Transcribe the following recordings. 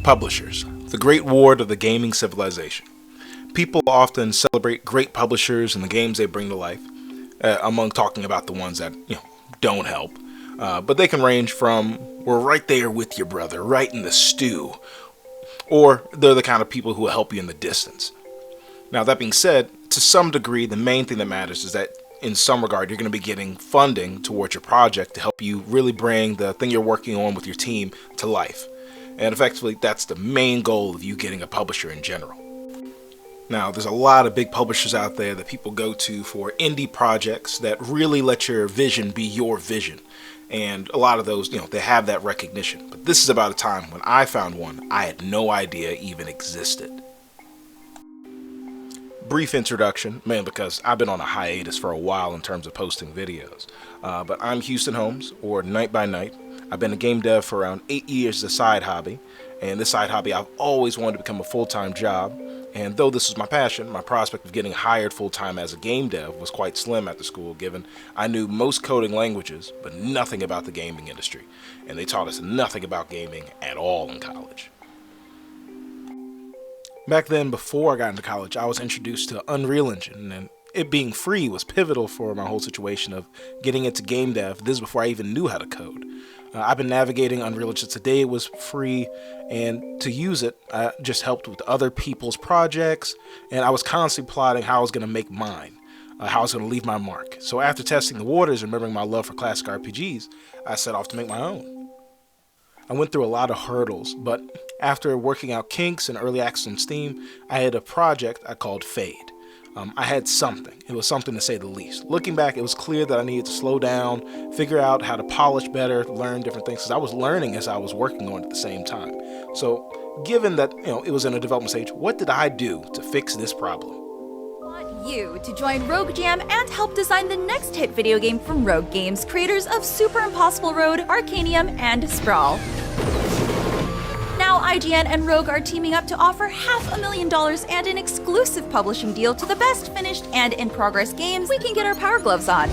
Publishers, the great ward of the gaming civilization. People often celebrate great publishers and the games they bring to life, among talking about the ones that don't help. But they can range from, we're right there with your brother, right in the stew, or they're the kind of people who will help you in the distance. Now, that being said, to some degree, the main thing that matters is that in some regard, you're going to be getting funding towards your project to help you really bring the thing you're working on with your team to life. And effectively, that's the main goal of you getting a publisher in general. Now, there's a lot of big publishers out there that people go to for indie projects that really let your vision be your vision. And a lot of those, they have that recognition. But this is about a time when I found one I had no idea even existed. Brief introduction, mainly because I've been on a hiatus for a while in terms of posting videos. But I'm Houston Holmes, or Night by Night. I've been a game dev for around 8 years as a side hobby. And this side hobby I've always wanted to become a full-time job. And though this was my passion, my prospect of getting hired full-time as a game dev was quite slim after school, given I knew most coding languages, but nothing about the gaming industry. And they taught us nothing about gaming at all in college. Back then, before I got into college, I was introduced to Unreal Engine, and it being free was pivotal for my whole situation of getting into game dev. This is before I even knew how to code. I've been navigating Unreal Engine today. It was free, and to use it, I just helped with other people's projects, and I was constantly plotting how I was going to make mine, how I was going to leave my mark. So after testing the waters and remembering my love for classic RPGs, I set off to make my own. I went through a lot of hurdles, but after working out kinks and early access on Steam, I had a project I called Fade. I had something. It was something to say the least. Looking back, it was clear that I needed to slow down, figure out how to polish better, learn different things, because I was learning as I was working on it at the same time. So, given that it was in a development stage, what did I do to fix this problem? Want you to join Rogue Jam and help design the next hit video game from Rogue Games, creators of Super Impossible Road, Arcanium, and Sprawl. Now IGN and Rogue are teaming up to offer $500,000 and an exclusive publishing deal to the best finished and in-progress games we can get our power gloves on.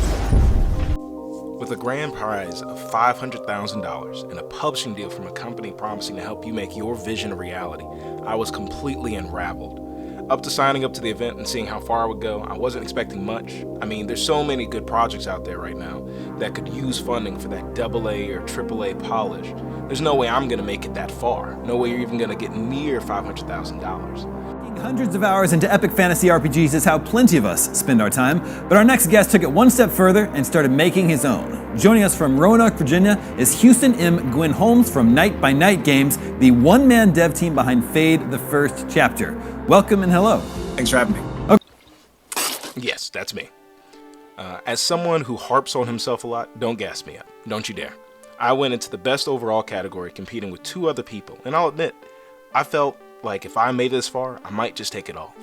With a grand prize of $500,000 and a publishing deal from a company promising to help you make your vision a reality, I was completely unraveled. Up to signing up to the event and seeing how far I would go, I wasn't expecting much. I mean, there's so many good projects out there right now that could use funding for that AA or AAA polish. There's no way I'm going to make it that far. No way you're even going to get near $500,000. Hundreds of hours into epic fantasy RPGs is how plenty of us spend our time, but our next guest took it one step further and started making his own. Joining us from Roanoke, Virginia is Houston M. Gwyn Holmes from Night by Night Games, the one-man dev team behind Fade, the first chapter. Welcome and hello. Thanks for having me. Okay. Yes, that's me. As someone who harps on himself a lot, don't gas me up. Don't you dare. I went into the best overall category competing with 2 other people, and I'll admit, I felt like if I made it this far, I might just take it all.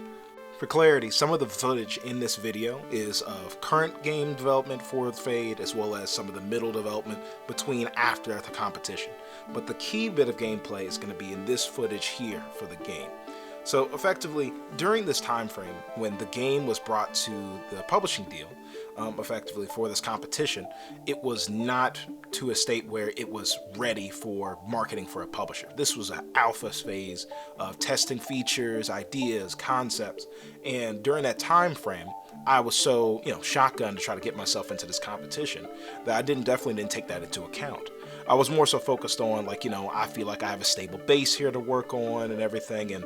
For clarity, some of the footage in this video is of current game development for Fade, as well as some of the middle development between after the competition. But the key bit of gameplay is going to be in this footage here for the game. So effectively, during this time frame, when the game was brought to the publishing deal, effectively for this competition, it was not to a state where it was ready for marketing for a publisher. This was an alpha phase of testing features, ideas, concepts, and during that time frame, I was so shotgun to try to get myself into this competition that I definitely didn't take that into account. I was more so focused on I feel like I have a stable base here to work on and everything, and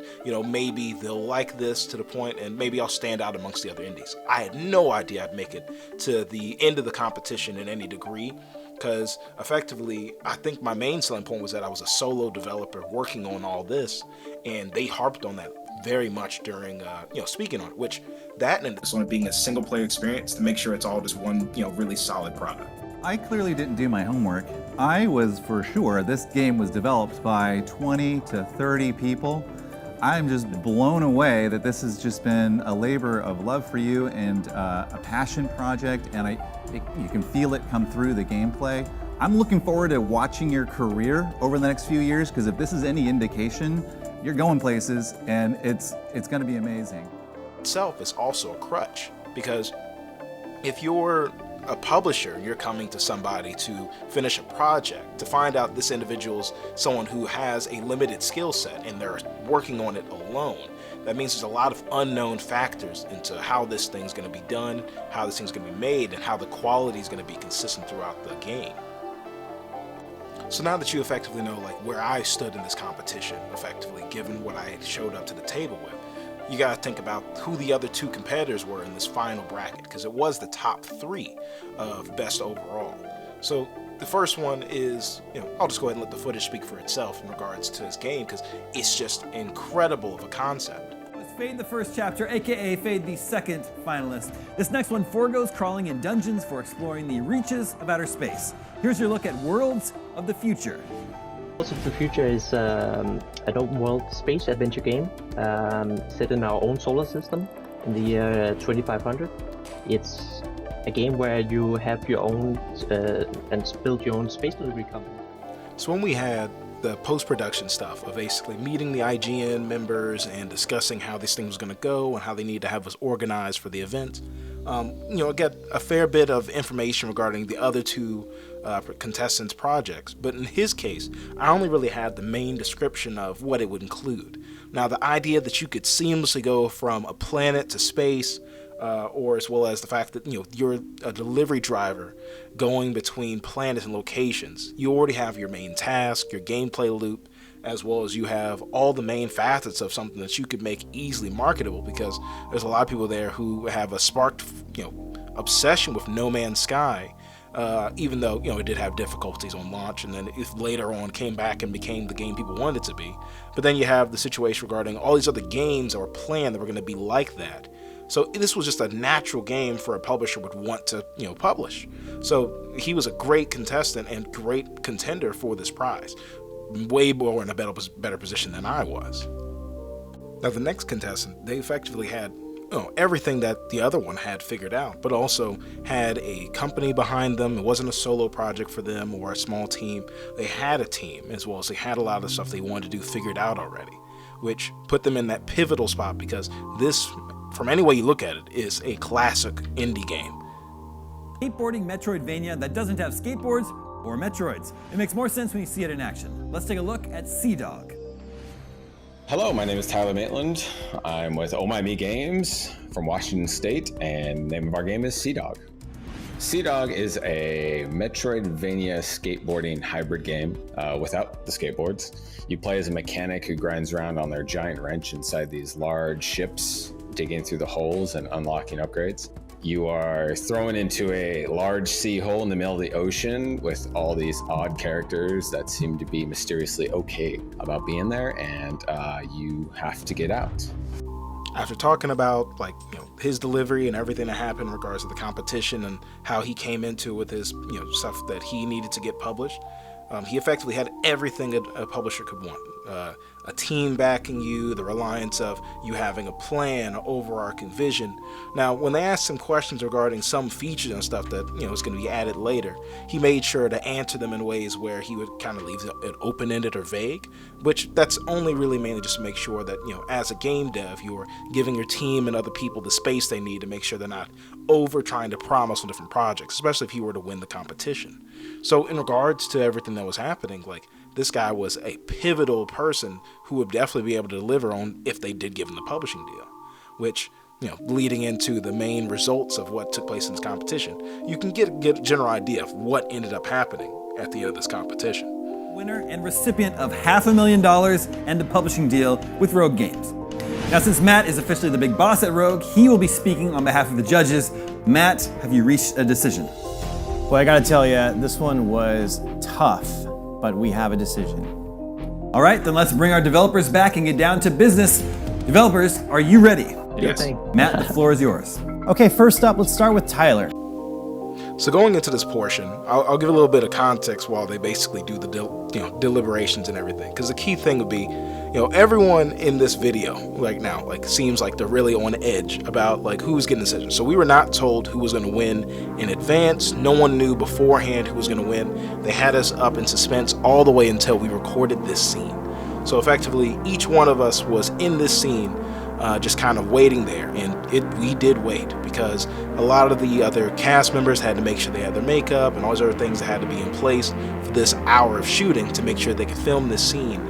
maybe they'll like this to the point and maybe I'll stand out amongst the other indies. I had no idea I'd make it to the end of the competition in any degree, because effectively I think my main selling point was that I was a solo developer working on all this, and they harped on that very much during speaking on it, which that and Just on it being a single player experience to make sure it's all just one really solid product. I clearly didn't do my homework. I was for sure this game was developed by 20 to 30 people. I'm just blown away that this has just been a labor of love for you and a passion project, and you can feel it come through the gameplay. I'm looking forward to watching your career over the next few years, because if this is any indication, you're going places and it's going to be amazing. itself is also a crutch, because if you're a publisher and you're coming to somebody to finish a project, to find out this individual's someone who has a limited skill set and they're working on it alone, that means there's a lot of unknown factors into how this thing's going to be done, how this thing's going to be made, and how the quality is going to be consistent throughout the game. So now that you effectively know like where I stood in this competition, effectively given what I showed up to the table with, you got to think about who the other two competitors were in this final bracket, because it was the top 3 of best overall. So the first one is, I'll just go ahead and let the footage speak for itself in regards to this game, because it's just incredible of a concept. It's Fade the first chapter, aka Fade the second finalist. This next one foregoes crawling in dungeons for exploring the reaches of outer space. Here's your look at Worlds of the Future. Worlds of the Future is an open world space adventure game set in our own solar system in the year 2500. It's a game where you have your own and build your own space delivery company. So when we had the post-production stuff of basically meeting the IGN members and discussing how this thing was going to go and how they need to have us organized for the event, get a fair bit of information regarding the other two contestants' projects. But in his case, I only really had the main description of what it would include. Now, the idea that you could seamlessly go from a planet to space, or as well as the fact that you're a delivery driver going between planets and locations. You already have your main task, your gameplay loop, as well as you have all the main facets of something that you could make easily marketable, because there's a lot of people there who have a sparked obsession with No Man's Sky, even though it did have difficulties on launch, and then if later on came back and became the game people wanted it to be. But then you have the situation regarding all these other games that were planned that were going to be like that. So this was just a natural game for a publisher would want to, publish. So he was a great contestant and great contender for this prize. Way more in a better position than I was. Now the next contestant, they effectively had everything that the other one had figured out, but also had a company behind them. It wasn't a solo project for them or a small team. They had a team, as well as they had a lot of stuff they wanted to do figured out already, which put them in that pivotal spot, because this, from any way you look at it, is a classic indie game. Skateboarding Metroidvania that doesn't have skateboards or Metroids. It makes more sense when you see it in action. Let's take a look at Seadog. Hello, my name is Tyler Maitland. I'm with Oh My Me Games from Washington State, and the name of our game is Seadog. Seadog is a Metroidvania skateboarding hybrid game without the skateboards. You play as a mechanic who grinds around on their giant wrench inside these large ships, digging through the holes and unlocking upgrades. You are thrown into a large sea hole in the middle of the ocean with all these odd characters that seem to be mysteriously okay about being there, and you have to get out. After talking about his delivery and everything that happened in regards to the competition and how he came into with his stuff that he needed to get published, he effectively had everything a publisher could want. A team backing you, the reliance of you having a plan, an overarching vision. Now, when they asked him questions regarding some features and stuff that is going to be added later, he made sure to answer them in ways where he would kind of leave it open-ended or vague, which that's only really mainly just to make sure that as a game dev, you're giving your team and other people the space they need to make sure they're not over trying to promise on different projects, especially if you were to win the competition. So in regards to everything that was happening, this guy was a pivotal person who would definitely be able to deliver on if they did give him the publishing deal, which, leading into the main results of what took place in this competition, you can get a general idea of what ended up happening at the end of this competition. Winner and recipient of $500,000 and a publishing deal with Rogue Games. Now, since Matt is officially the big boss at Rogue, he will be speaking on behalf of the judges. Matt, have you reached a decision? Well, I gotta tell you, this one was tough, but we have a decision. All right, then let's bring our developers back and get down to business. Developers, are you ready? Yes. Matt, the floor is yours. Okay, first up, let's start with Tyler. So going into this portion, I'll give a little bit of context while they basically do the deliberations and everything. Because the key thing would be, everyone in this video right now seems like they're really on edge about who's getting the decision. So we were not told who was going to win in advance. No one knew beforehand who was going to win. They had us up in suspense all the way until we recorded this scene. So effectively, each one of us was in this scene just kind of waiting there. And we did wait, because a lot of the other cast members had to make sure they had their makeup and all those other things that had to be in place for this hour of shooting to make sure they could film this scene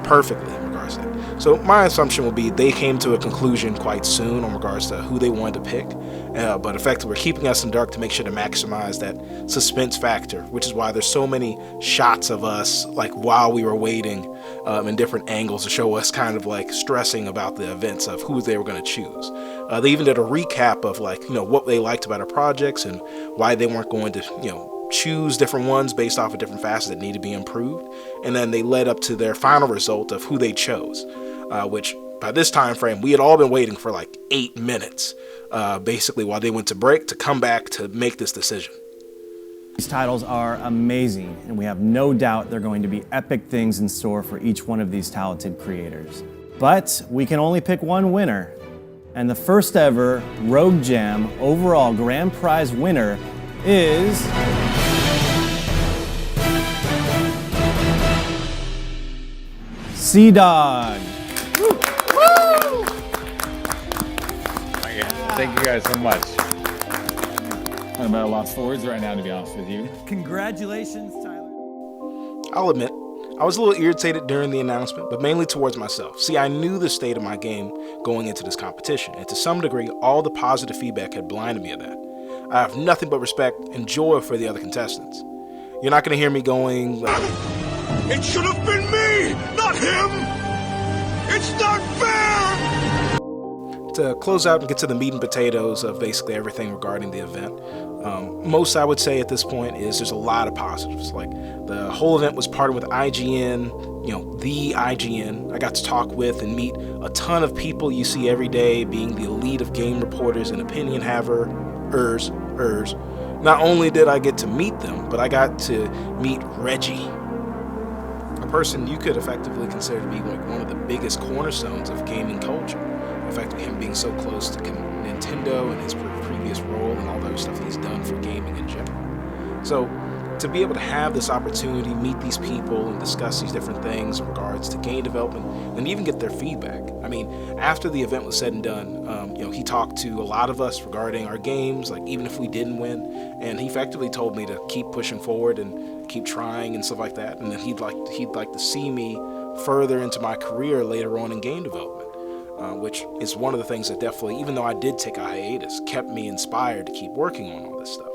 perfectly in regards to that. So my assumption will be they came to a conclusion quite soon in regards to who they wanted to pick, but effectively we're keeping us in dark to make sure to maximize that suspense factor, which is why there's so many shots of us like while we were waiting in different angles to show us kind of like stressing about the events of who they were going to choose. They even did a recap of like, what they liked about our projects and why they weren't going to, choose different ones based off of different facets that need to be improved. And then they led up to their final result of who they chose, which by this time frame, we had all been waiting for like 8 minutes, basically while they went to break to come back to make this decision. These titles are amazing, and we have no doubt they're going to be epic things in store for each one of these talented creators. But we can only pick one winner, and the first ever Rogue Jam overall grand prize winner is... Sea-Dog. Thank you guys so much. I'm at a loss for words right now, to be honest with you. Congratulations, Tyler. I'll admit, I was a little irritated during the announcement, but mainly towards myself. See, I knew the state of my game going into this competition, and to some degree, all the positive feedback had blinded me of that. I have nothing but respect and joy for the other contestants. You're not going to hear me going like, "It should have been me, not him! It's not fair!" To close out and get to the meat and potatoes of basically everything regarding the event, most I would say at this point is there's a lot of positives. Like, the whole event was partnered with IGN, the IGN. I got to talk with and meet a ton of people you see every day, being the elite of game reporters and opinion havers. Not only did I get to meet them, but I got to meet Reggie, a person you could effectively consider to be like one of the biggest cornerstones of gaming culture. Effectively, him being so close to Nintendo and his previous role and all the other stuff that he's done for gaming in general. So, to be able to have this opportunity, meet these people and discuss these different things in regards to game development and even get their feedback. I mean, after the event was said and done, he talked to a lot of us regarding our games, like even if we didn't win, and he effectively told me to keep pushing forward and keep trying and stuff like that, and then he'd like to see me further into my career later on in game development. Which is one of the things that definitely, even though I did take a hiatus, kept me inspired to keep working on all this stuff.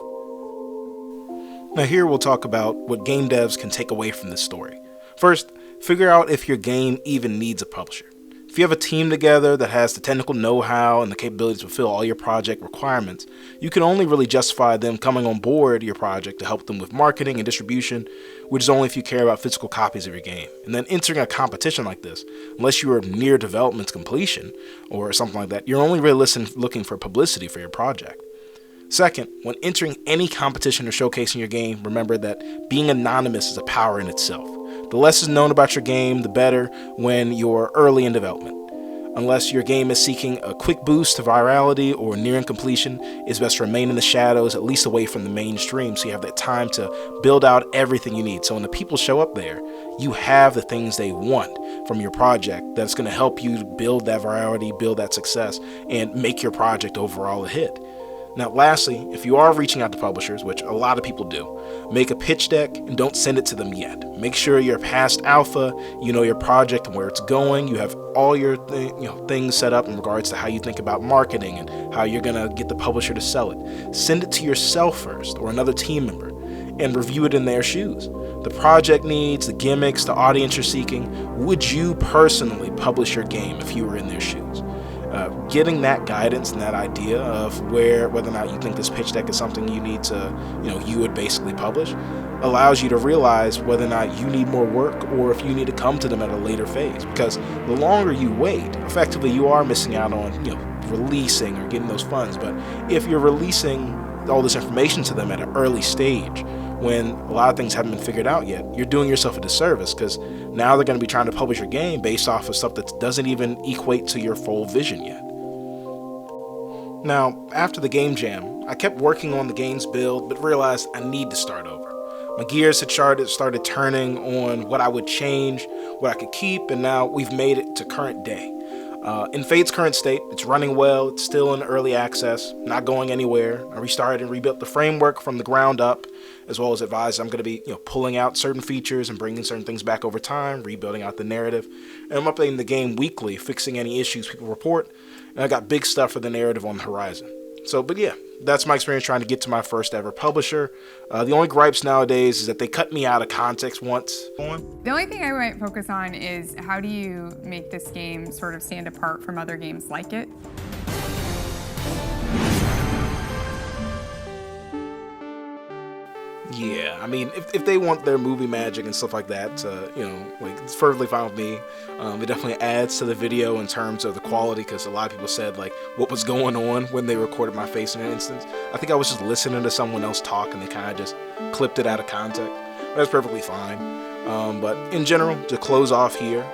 Now here we'll talk about what game devs can take away from this story. First, figure out if your game even needs a publisher. If you have a team together that has the technical know-how and the capability to fulfill all your project requirements, you can only really justify them coming on board your project to help them with marketing and distribution, which is only if you care about physical copies of your game. And then entering a competition like this, unless you are near development completion or something like that, you're only really looking for publicity for your project. Second, when entering any competition or showcasing your game, remember that being anonymous is a power in itself. The less is known about your game, the better when you're early in development. Unless your game is seeking a quick boost to virality or nearing completion, it's best to remain in the shadows, at least away from the mainstream, so you have that time to build out everything you need. So when the people show up there, you have the things they want from your project that's going to help you build that virality, build that success, and make your project overall a hit. Now, lastly, if you are reaching out to publishers, which a lot of people do, make a pitch deck and don't send it to them yet. Make sure you're past alpha, you know your project and where it's going, you have all your things set up in regards to how you think about marketing and how you're going to get the publisher to sell it. Send it to yourself first or another team member and review it in their shoes. The project needs, the gimmicks, the audience you're seeking. Would you personally publish your game if you were in their shoes? Getting that guidance and that idea of whether or not you think this pitch deck is something you need to, you would basically publish, allows you to realize whether or not you need more work or if you need to come to them at a later phase. Because the longer you wait, effectively you are missing out on, releasing or getting those funds. But if you're releasing all this information to them at an early stage, when a lot of things haven't been figured out yet, you're doing yourself a disservice, because now they're going to be trying to publish your game based off of stuff that doesn't even equate to your full vision yet. Now, after the game jam, I kept working on the game's build, but realized I need to start over. My gears had started turning on what I would change, what I could keep, and now we've made it to current day. In Fate's current state, it's running well, it's still in early access, not going anywhere. I restarted and rebuilt the framework from the ground up, as well as advised I'm going to be pulling out certain features and bringing certain things back over time, rebuilding out the narrative. And I'm updating the game weekly, fixing any issues people report, and I got big stuff for the narrative on the horizon. But yeah, that's my experience trying to get to my first ever publisher. The only gripes nowadays is that they cut me out of context once. The only thing I might focus on is how do you make this game sort of stand apart from other games like it? Yeah, I mean, if they want their movie magic and stuff like that, it's perfectly fine with me. It definitely adds to the video in terms of the quality, because a lot of people said, like, what was going on when they recorded my face in an instance. I think I was just listening to someone else talk, and they kind of just clipped it out of context. That's perfectly fine. But in general, to close off here,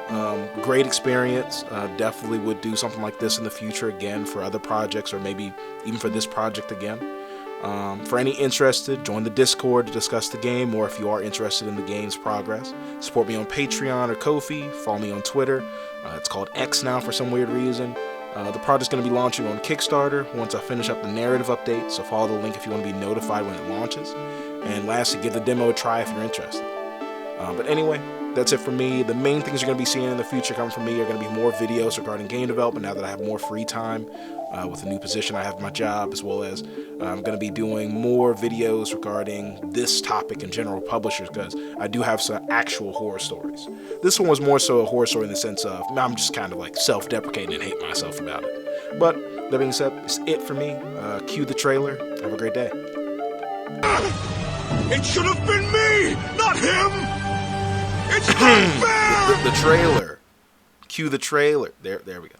great experience. Definitely would do something like this in the future again for other projects, or maybe even for this project again. For any interested, join the Discord to discuss the game, or if you are interested in the game's progress, support me on Patreon or Ko-fi, follow me on Twitter. It's called X now for some weird reason. The project's going to be launching on Kickstarter once I finish up the narrative update, so follow the link if you want to be notified when it launches. And lastly, give the demo a try if you're interested. But anyway, that's it for me. The main things you're going to be seeing in the future coming from me are going to be more videos regarding game development now that I have more free time with the new position I have in my job, as well as I'm going to be doing more videos regarding this topic in general, publishers, because I do have some actual horror stories. This one was more so a horror story in the sense of I'm just kind of like self-deprecating and hate myself about it. But that being said, it's it for me. Cue the trailer. Have a great day. It should have been me, not him! It's not fair! The trailer. Cue the trailer. There we go.